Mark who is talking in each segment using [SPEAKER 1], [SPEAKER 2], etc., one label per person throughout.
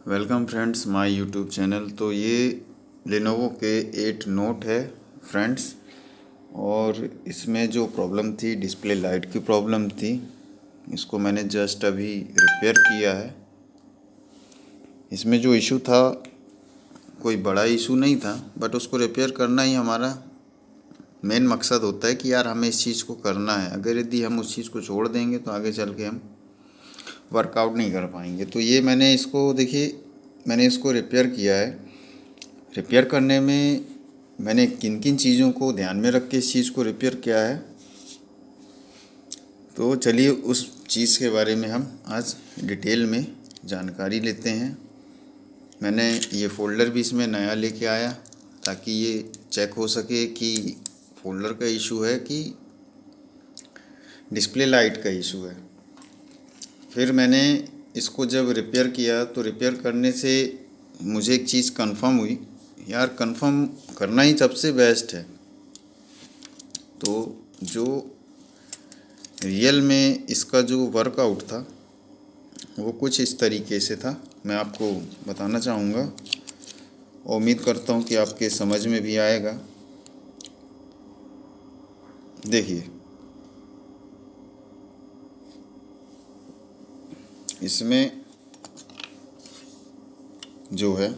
[SPEAKER 1] Welcome friends my YouTube channel. तो ये Lenovo के 8 नोट है फ्रेंड्स, और इसमें जो प्रॉब्लम थी डिस्प्ले लाइट की प्रॉब्लम थी। इसको मैंने जस्ट अभी रिपेयर किया है। इसमें जो इशू था कोई बड़ा इशू नहीं था, बट उसको रिपेयर करना ही हमारा मेन मकसद होता है कि यार हमें इस चीज़ को करना है। अगर यदि हम उस चीज़ को छोड़ देंगे तो आगे चल के हम वर्कआउट नहीं कर पाएंगे। तो ये मैंने इसको रिपेयर किया है। रिपेयर करने में मैंने किन किन चीज़ों को ध्यान में रख के इस चीज़ को रिपेयर किया है, तो चलिए उस चीज़ के बारे में हम आज डिटेल में जानकारी लेते हैं। मैंने ये फ़ोल्डर भी इसमें नया लेके आया ताकि ये चेक हो सके कि फ़ोल्डर का इशू है कि डिस्प्ले लाइट का इशू है। फिर मैंने इसको जब रिपेयर किया तो रिपेयर करने से मुझे एक चीज़ कंफर्म हुई, यार कंफर्म करना ही सबसे बेस्ट है। तो जो रियल में इसका जो वर्कआउट था वो कुछ इस तरीके से था, मैं आपको बताना चाहूँगा। उम्मीद करता हूँ कि आपके समझ में भी आएगा। देखिए, इसमें जो है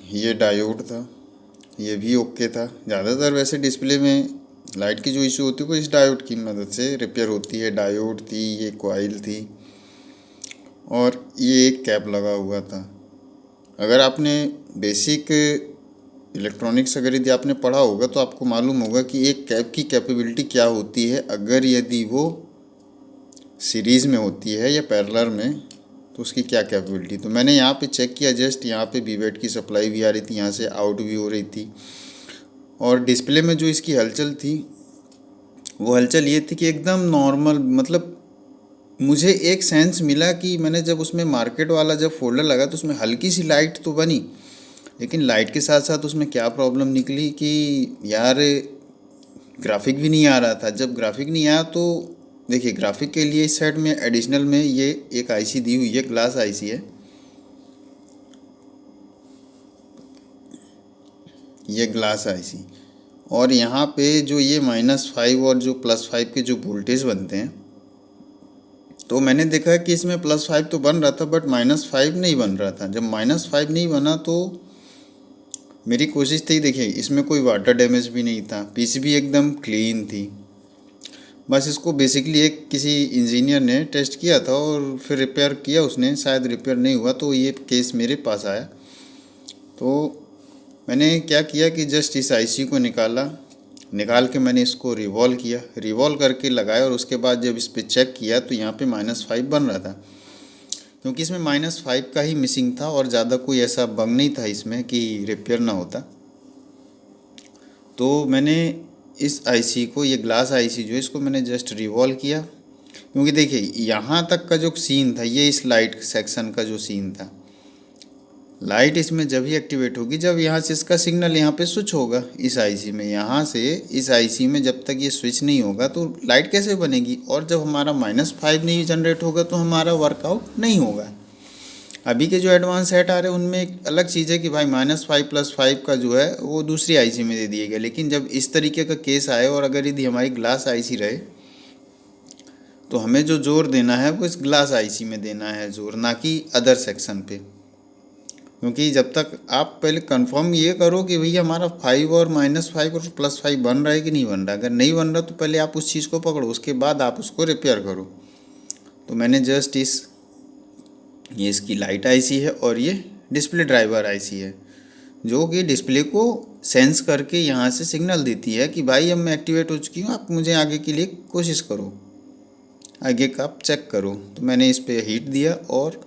[SPEAKER 1] ये डायोड था, ये भी ओके था। ज़्यादातर वैसे डिस्प्ले में लाइट की जो इशू होती है वो इस डायोड की मदद से रिपेयर होती है। डायोड थी, ये कॉइल थी, और ये एक कैप लगा हुआ था। अगर आपने बेसिक इलेक्ट्रॉनिक्स अगर यदि आपने पढ़ा होगा तो आपको मालूम होगा कि एक कैप की कैपेबिलिटी क्या होती है। अगर यदि वो सीरीज़ में होती है या पैरेलल में तो उसकी क्या कैपेबिलिटी। तो मैंने यहाँ पे चेक किया, जस्ट यहाँ पे वीवेट की सप्लाई भी आ रही थी, यहाँ से आउट भी हो रही थी। और डिस्प्ले में जो इसकी हलचल थी वो हलचल ये थी कि एकदम नॉर्मल, मतलब मुझे एक सेंस मिला कि मैंने जब उसमें मार्केट वाला जब फोल्डर लगा तो उसमें हल्की सी लाइट तो बनी, लेकिन लाइट के साथ साथ उसमें क्या प्रॉब्लम निकली कि यार ग्राफिक भी नहीं आ रहा था। जब ग्राफिक नहीं आया तो देखिए, ग्राफिक के लिए इस साइड में एडिशनल में ये एक आईसी दी हुई है, ग्लास आईसी है। ये ग्लास आईसी, और यहाँ पे जो ये -5 और जो +5 के जो वोल्टेज बनते हैं, तो मैंने देखा कि इसमें +5 तो बन रहा था बट -5 नहीं बन रहा था। जब -5 नहीं बना तो मेरी कोशिश थी, देखिए इसमें कोई वाटर डैमेज भी नहीं था, पीसीबी एकदम क्लीन थी। बस इसको बेसिकली एक किसी इंजीनियर ने टेस्ट किया था और फिर रिपेयर किया उसने, शायद रिपेयर नहीं हुआ तो ये केस मेरे पास आया। तो मैंने क्या किया कि जस्ट इस आईसी को निकाल के मैंने इसको रिवॉल्व किया, रिवॉल्व करके लगाया, और उसके बाद जब इस पर चेक किया तो यहाँ पे -5 बन रहा था, क्योंकि इसमें -5 का ही मिसिंग था और ज़्यादा कोई ऐसा बग नहीं था इसमें कि रिपेयर ना होता। तो मैंने इस आईसी को, ये ग्लास आईसी जो है, इसको मैंने जस्ट रिवॉल्व किया, क्योंकि देखिए यहाँ तक का जो सीन था, ये इस लाइट सेक्शन का जो सीन था, लाइट इसमें जब ही एक्टिवेट होगी जब यहाँ से इसका सिग्नल यहाँ पे स्विच होगा इस आईसी में। यहाँ से इस आईसी में जब तक ये स्विच नहीं होगा तो लाइट कैसे बनेगी, और जब हमारा -5 नहीं जनरेट होगा तो हमारा वर्कआउट नहीं होगा। अभी के जो एडवांस सेट आ रहे हैं उनमें एक अलग चीज़ है कि भाई -5 +5 का जो है वो दूसरी आईसी में दे दिया गया, लेकिन जब इस तरीके का केस आए और अगर यदि हमारी ग्लास आईसी रहे तो हमें जो जोर देना है वो इस ग्लास आईसी में देना है जोर, ना कि अदर सेक्शन पे। क्योंकि जब तक आप पहले कंफर्म ये करो कि भैया हमारा 5 और -5 और +5 बन रहा है कि नहीं बन रहा है। अगर नहीं बन रहा तो पहले आप उस चीज़ को पकड़ो, उसके बाद आप उसको रिपेयर करो। तो मैंने जस्ट ये इसकी लाइट आईसी है और ये डिस्प्ले ड्राइवर आईसी है, जो कि डिस्प्ले को सेंस करके यहाँ से सिग्नल देती है कि भाई अब मैं एक्टिवेट हो चुकी हूँ, आप मुझे आगे के लिए कोशिश करो, आगे का आप चेक करो। तो मैंने इस पर हीट दिया और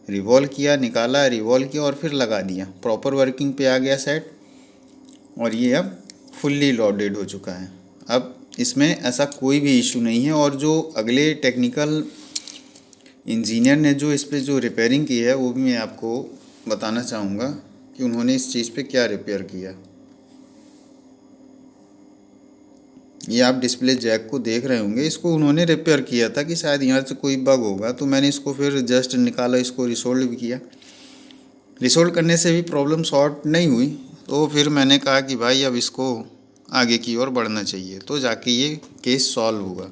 [SPEAKER 1] रिवॉल्व किया, निकाला, रिवॉल्व किया और फिर लगा दिया, प्रॉपर वर्किंग पे आ गया सेट, और ये अब फुल्ली लोडेड हो चुका है। अब इसमें ऐसा कोई भी इशू नहीं है। और जो अगले टेक्निकल इंजीनियर ने जो इस पे जो रिपेयरिंग की है वो भी मैं आपको बताना चाहूँगा कि उन्होंने इस चीज़ पे क्या रिपेयर किया। ये आप डिस्प्ले जैक को देख रहे होंगे, इसको उन्होंने रिपेयर किया था कि शायद यहाँ से कोई बग होगा, तो मैंने इसको फिर जस्ट निकाला, इसको रिसोल्व भी किया। रिसोल्व करने से भी प्रॉब्लम सॉर्ट नहीं हुई, तो फिर मैंने कहा कि भाई अब इसको आगे की ओर बढ़ना चाहिए, तो जाके ये केस सॉल्व हुआ।